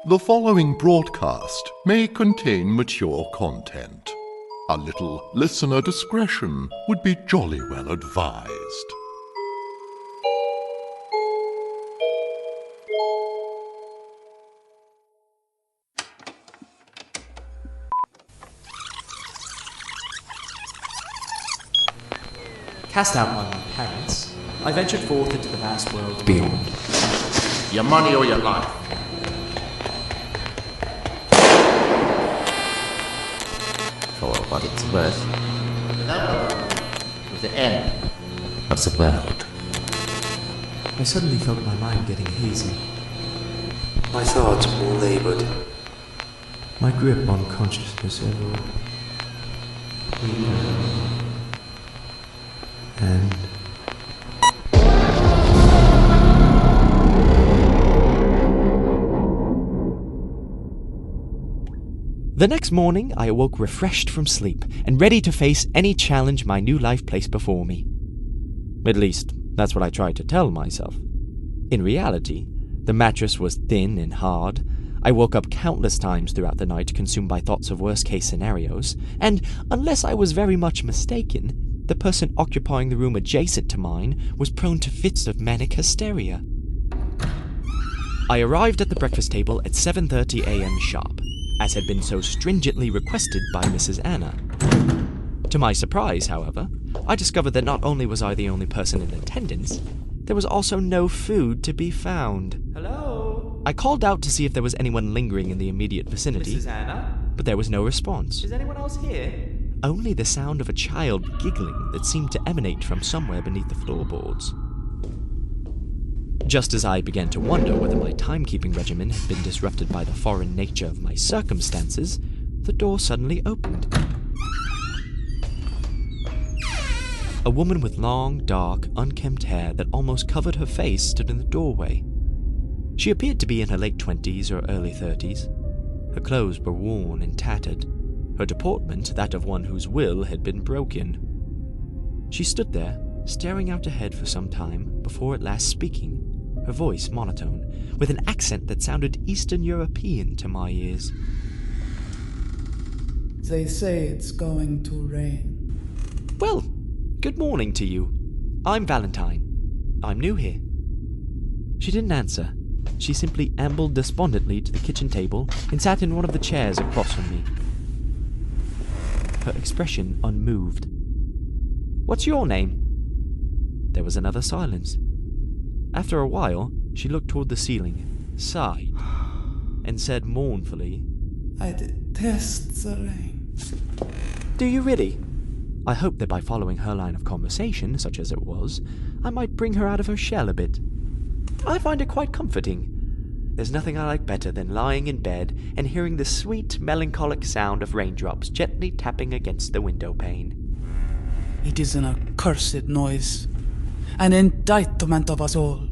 The following broadcast may contain mature content. A little listener discretion would be jolly well advised. Cast out by my parents, I ventured forth into the vast world beyond. Your money or your life? For what it's worth. With the end of the world. I suddenly felt my mind getting hazy. My thoughts more labored. My grip on consciousness ever weaker. And the next morning, I awoke refreshed from sleep and ready to face any challenge my new life placed before me. At least, that's what I tried to tell myself. In reality, the mattress was thin and hard. I woke up countless times throughout the night, consumed by thoughts of worst-case scenarios, and unless I was very much mistaken, the person occupying the room adjacent to mine was prone to fits of manic hysteria. I arrived at the breakfast table at 7:30 a.m. sharp, as had been so stringently requested by Mrs. Anna. To my surprise, however, I discovered that not only was I the only person in attendance, there was also no food to be found. Hello? I called out to see if there was anyone lingering in the immediate vicinity, Mrs. Anna? but there was no response. Is anyone else here? Only the sound of a child giggling that seemed to emanate from somewhere beneath the floorboards. Just as I began to wonder whether my timekeeping regimen had been disrupted by the foreign nature of my circumstances, the door suddenly opened. A woman with long, dark, unkempt hair that almost covered her face stood in the doorway. She appeared to be in her late 20s or early 30s. Her clothes were worn and tattered, her deportment that of one whose will had been broken. She stood there, staring out ahead for some time before at last speaking, her voice monotone, with an accent that sounded Eastern European to my ears. They say it's going to rain. Well, good morning to you. I'm Valentine. I'm new here. She didn't answer. She simply ambled despondently to the kitchen table and sat in one of the chairs across from me, her expression unmoved. What's your name? There was another silence. After a while, she looked toward the ceiling, sighed, and said mournfully, I detest the rain. Do you really? I hoped that by following her line of conversation, such as it was, I might bring her out of her shell a bit. I find it quite comforting. There's nothing I like better than lying in bed and hearing the sweet, melancholic sound of raindrops gently tapping against the window pane. It is an accursed noise, an indictment of us all.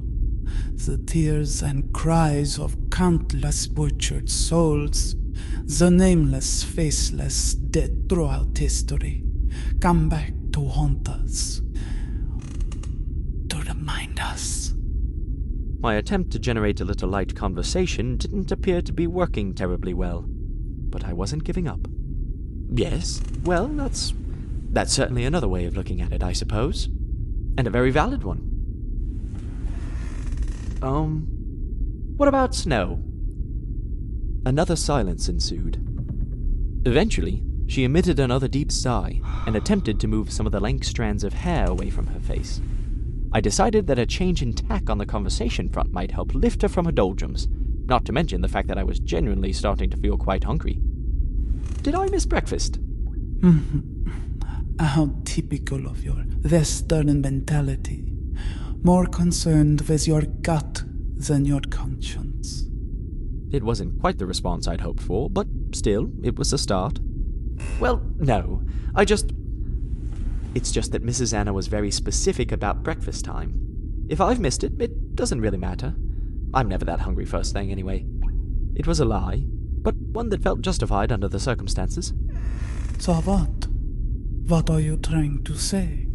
The tears and cries of countless butchered souls, the nameless, faceless dead throughout history, come back to haunt us, to remind us. My attempt to generate a little light conversation didn't appear to be working terribly well, but I wasn't giving up. Yes, well, that's certainly another way of looking at it, I suppose. And a very valid one. What about snow? Another silence ensued. Eventually, she emitted another deep sigh and attempted to move some of the lank strands of hair away from her face. I decided that a change in tack on the conversation front might help lift her from her doldrums, not to mention the fact that I was genuinely starting to feel quite hungry. Did I miss breakfast? How typical of your Western mentality. More concerned with your gut than your conscience. It wasn't quite the response I'd hoped for, but still, it was a start. Well, no, It's just that Mrs. Anna was very specific about breakfast time. If I've missed it, it doesn't really matter. I'm never that hungry first thing anyway. It was a lie, but one that felt justified under the circumstances. So what? What are you trying to say?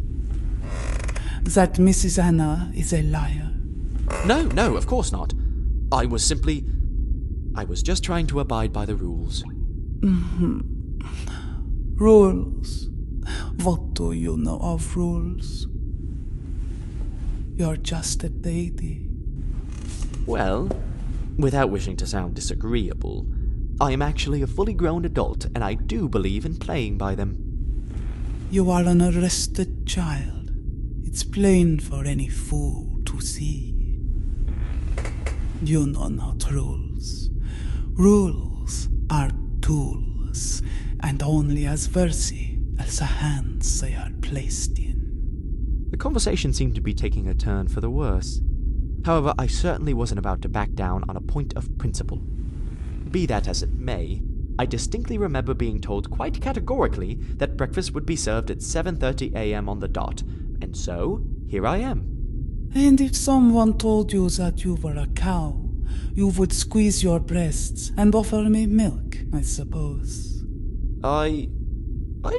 That Mrs. Anna is a liar? No, of course not. I was simply... I was just trying to abide by the rules. Rules. What do you know of rules? You're just a baby. Well, without wishing to sound disagreeable, I am actually a fully grown adult, and I do believe in playing by them. You are an arrested child. It's plain for any fool to see. You know not rules. Rules are tools, and only as versy as the hands they are placed in. The conversation seemed to be taking a turn for the worse. However, I certainly wasn't about to back down on a point of principle. Be that as it may, I distinctly remember being told quite categorically that breakfast would be served at 7:30 a.m. on the dot, and so, here I am. And if someone told you that you were a cow, you would squeeze your breasts and offer me milk, I suppose. I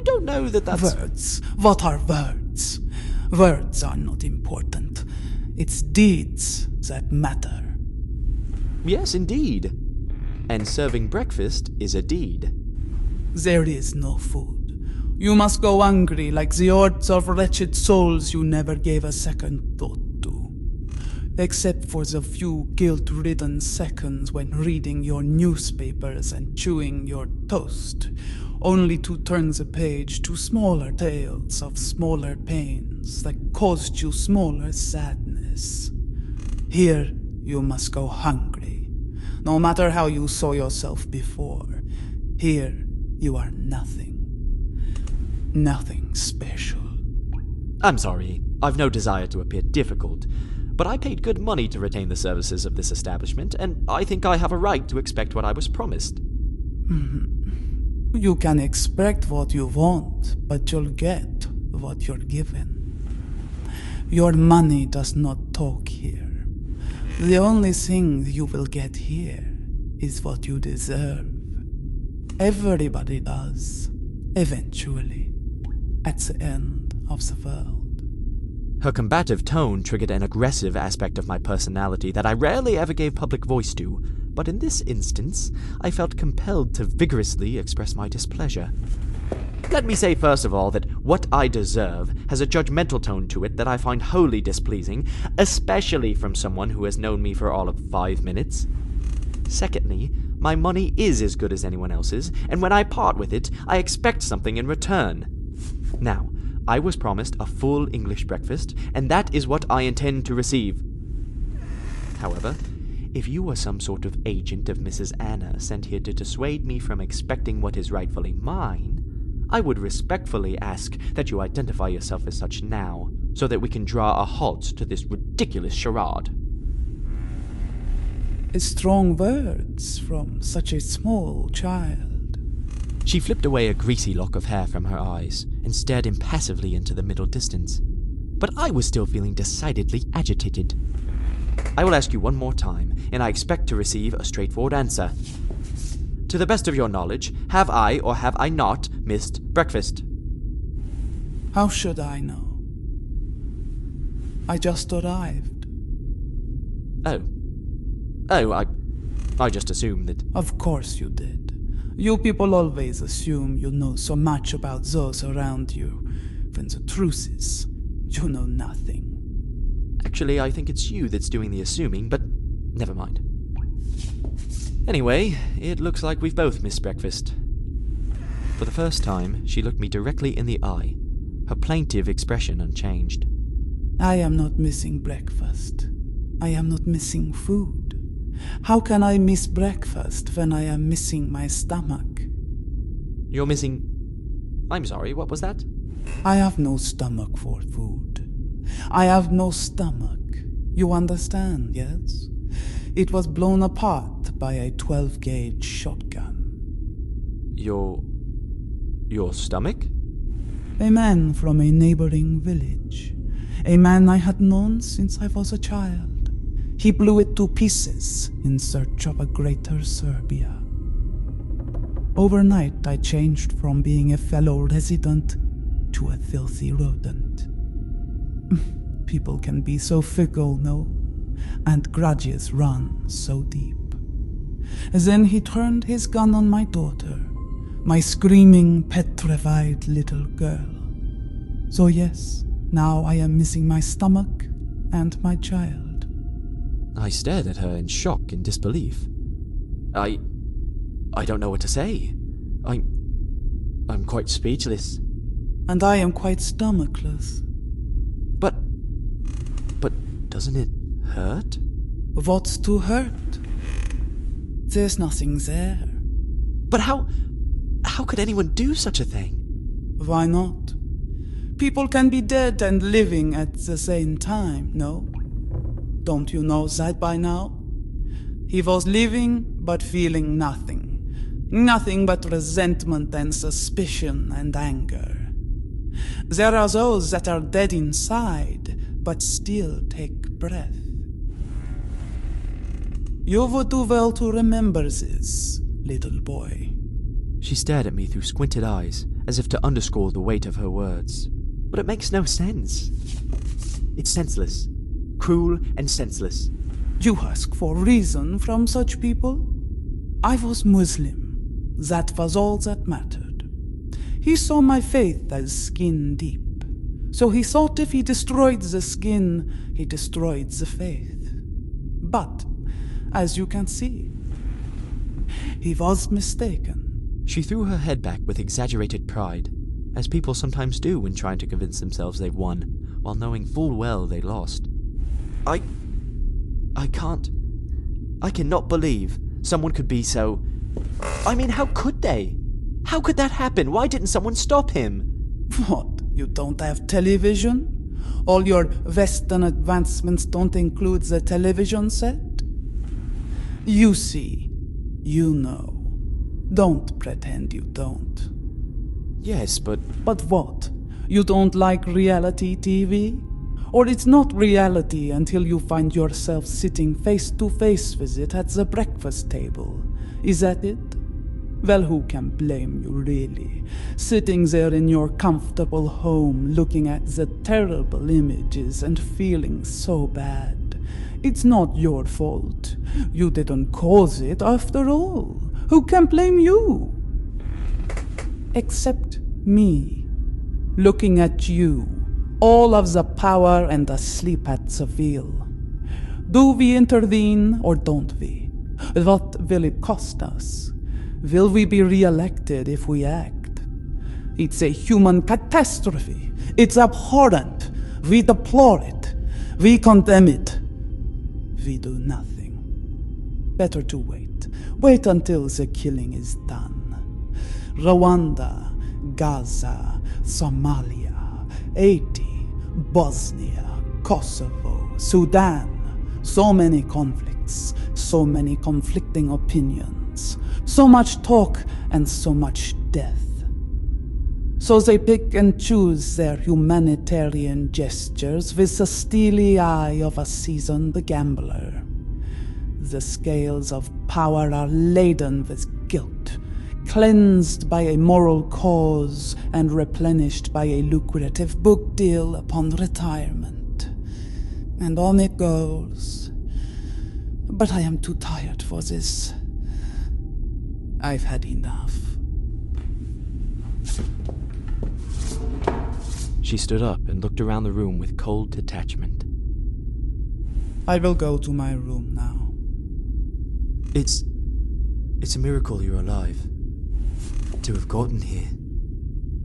don't know that that's... Words. What are words? Words are not important. It's deeds that matter. Yes, indeed. And serving breakfast is a deed. There is no food. You must go hungry like the hordes of wretched souls you never gave a second thought to. Except for the few guilt-ridden seconds when reading your newspapers and chewing your toast, only to turn the page to smaller tales of smaller pains that caused you smaller sadness. Here you must go hungry, no matter how you saw yourself before. Here you are nothing. Nothing special. I'm sorry, I've no desire to appear difficult, but I paid good money to retain the services of this establishment, and I think I have a right to expect what I was promised. You can expect what you want, but you'll get what you're given. Your money does not talk here. The only thing you will get here is what you deserve. Everybody does, eventually, at the end of the world. Her combative tone triggered an aggressive aspect of my personality that I rarely ever gave public voice to, but in this instance, I felt compelled to vigorously express my displeasure. Let me say first of all that what I deserve has a judgmental tone to it that I find wholly displeasing, especially from someone who has known me for all of 5 minutes. Secondly, my money is as good as anyone else's, and when I part with it, I expect something in return. Now, I was promised a full English breakfast, and that is what I intend to receive. However, if you are some sort of agent of Mrs. Anna sent here to dissuade me from expecting what is rightfully mine, I would respectfully ask that you identify yourself as such now, so that we can draw a halt to this ridiculous charade. Strong words from such a small child. She flipped away a greasy lock of hair from her eyes and stared impassively into the middle distance. But I was still feeling decidedly agitated. I will ask you one more time, and I expect to receive a straightforward answer. To the best of your knowledge, have I or have I not missed breakfast? How should I know? I just arrived. I just assumed that... Of course you did. You people always assume you know so much about those around you, when the truth is, you know nothing. Actually, I think it's you that's doing the assuming, but never mind. Anyway, it looks like we've both missed breakfast. For the first time, she looked me directly in the eye, her plaintive expression unchanged. I am not missing breakfast. I am not missing food. How can I miss breakfast when I am missing my stomach? You're missing... I'm sorry, what was that? I have no stomach for food. I have no stomach. You understand, yes? It was blown apart by a 12-gauge shotgun. Your stomach? A man from a neighboring village. A man I had known since I was a child. He blew it to pieces in search of a greater Serbia. Overnight, I changed from being a fellow resident to a filthy rodent. People can be so fickle, no? And grudges run so deep. Then he turned his gun on my daughter, my screaming, petrified little girl. So yes, now I am missing my stomach and my child. I stared at her in shock and disbelief. I don't know what to say. I'm quite speechless. And I am quite stomachless. But doesn't it hurt? What's to hurt? There's nothing there. But how could anyone do such a thing? Why not? People can be dead and living at the same time, no? Don't you know that by now? He was living but feeling nothing. Nothing but resentment and suspicion and anger. There are those that are dead inside but still take breath. You would do well to remember this, little boy. She stared at me through squinted eyes, as if to underscore the weight of her words. But it makes no sense. It's senseless. Cruel and senseless. You ask for reason from such people? I was Muslim. That was all that mattered. He saw my faith as skin deep. So he thought if he destroyed the skin, he destroyed the faith. But, as you can see, he was mistaken. She threw her head back with exaggerated pride, as people sometimes do when trying to convince themselves they've won, while knowing full well they lost. I cannot believe someone could be so... I mean, how could they? How could that happen? Why didn't someone stop him? What? You don't have television? All your Western advancements don't include the television set? You see, you know. Don't pretend you don't. Yes, but... But what? You don't like reality TV? Or it's not reality until you find yourself sitting face to face with it at the breakfast table. Is that it? Well, who can blame you, really? Sitting there in your comfortable home, looking at the terrible images and feeling so bad. It's not your fault. You didn't cause it, after all. Who can blame you? Except me. Looking at you. All of the power and asleep at the wheel. Do we intervene or don't we? What will it cost us? Will we be re-elected if we act? It's a human catastrophe. It's abhorrent. We deplore it. We condemn it. We do nothing. Better to wait. Wait until the killing is done. Rwanda, Gaza, Somalia, Haiti, Bosnia, Kosovo, Sudan. So many conflicts, so many conflicting opinions. So much talk and so much death. So they pick and choose their humanitarian gestures with the steely eye of a seasoned gambler. The scales of power are laden with guilt, cleansed by a moral cause and replenished by a lucrative book deal upon retirement. And on it goes. But I am too tired for this. I've had enough. She stood up and looked around the room with cold detachment. I will go to my room now. It's a miracle you're alive. To have gotten here.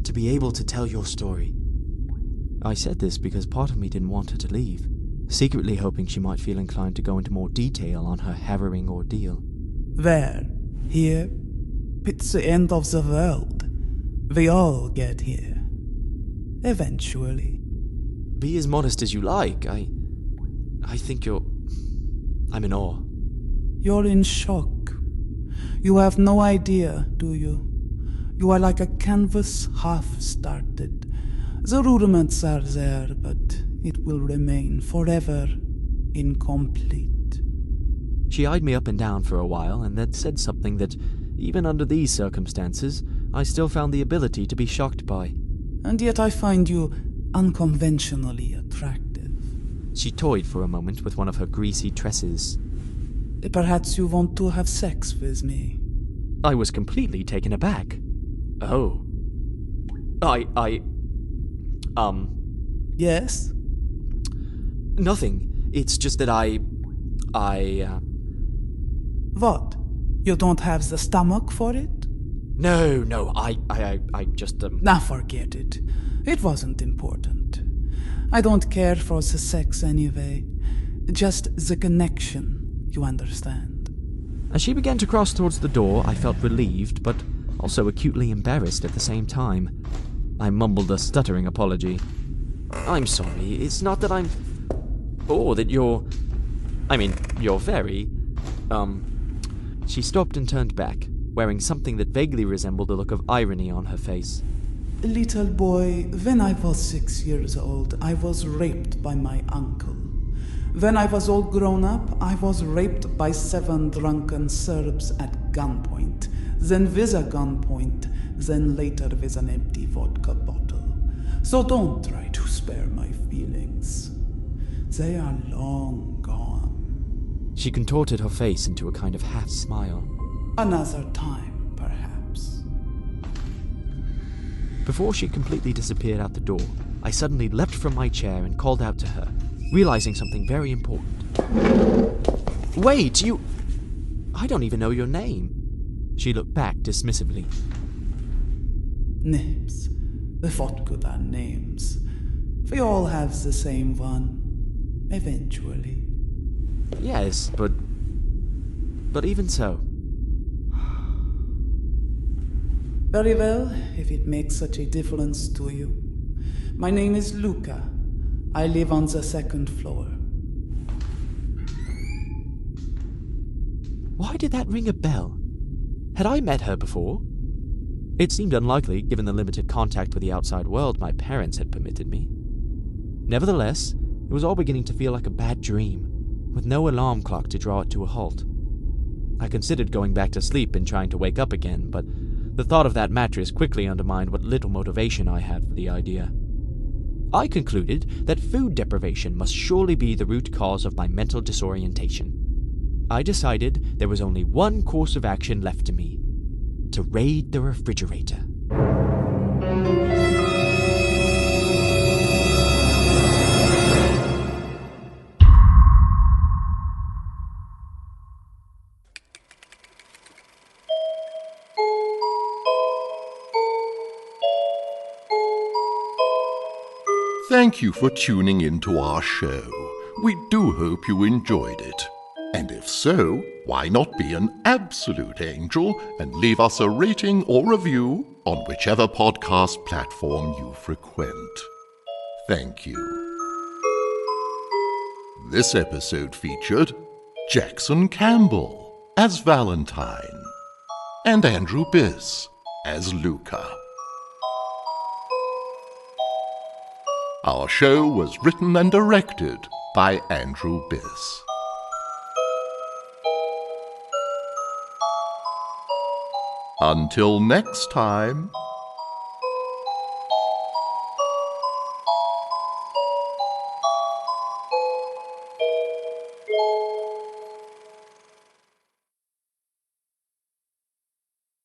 To be able to tell your story. I said this because part of me didn't want her to leave, secretly hoping she might feel inclined to go into more detail on her harrowing ordeal. Where? Here? It's the end of the world. We all get here. Eventually. Be as modest as you like. I think I'm in awe. You're in shock. You have no idea, do you? You are like a canvas half-started. The rudiments are there, but it will remain forever incomplete. She eyed me up and down for a while, and then said something that, even under these circumstances, I still found the ability to be shocked by. And yet I find you unconventionally attractive. She toyed for a moment with one of her greasy tresses. Perhaps you want to have sex with me. I was completely taken aback. Oh. Yes? Nothing. It's just that What? You don't have the stomach for it? No, I just, Now forget it. It wasn't important. I don't care for the sex anyway. Just the connection, you understand. As she began to cross towards the door, I felt relieved, but also acutely embarrassed at the same time. I mumbled a stuttering apology. I'm sorry, it's not that I'm... or that you're... you're very... She stopped and turned back, wearing something that vaguely resembled a look of irony on her face. Little boy, when I was 6 years old, I was raped by my uncle. When I was all grown up, I was raped by 7 drunken Serbs at gunpoint, then with a gunpoint, then later with an empty vodka bottle. So don't try to spare my feelings. They are long gone. She contorted her face into a kind of half-smile. Another time, perhaps. Before she completely disappeared out the door, I suddenly leapt from my chair and called out to her, realizing something very important. Wait, you... I don't even know your name. She looked back dismissively. Names. What good are names? We all have the same one. Eventually. Yes, but even so. Very well, if it makes such a difference to you. My name is Luka. I live on the 2nd floor. Why did that ring a bell? Had I met her before? It seemed unlikely, given the limited contact with the outside world my parents had permitted me. Nevertheless, it was all beginning to feel like a bad dream, with no alarm clock to draw it to a halt. I considered going back to sleep and trying to wake up again, but the thought of that mattress quickly undermined what little motivation I had for the idea. I concluded that food deprivation must surely be the root cause of my mental disorientation. I decided there was only one course of action left to me: to raid the refrigerator. Thank you for tuning in to our show. We do hope you enjoyed it. And if so, why not be an absolute angel and leave us a rating or review on whichever podcast platform you frequent. Thank you. This episode featured Jackson Campbell as Valentine and Andrew Biss as Luka. Our show was written and directed by Andrew Biss. Until next time.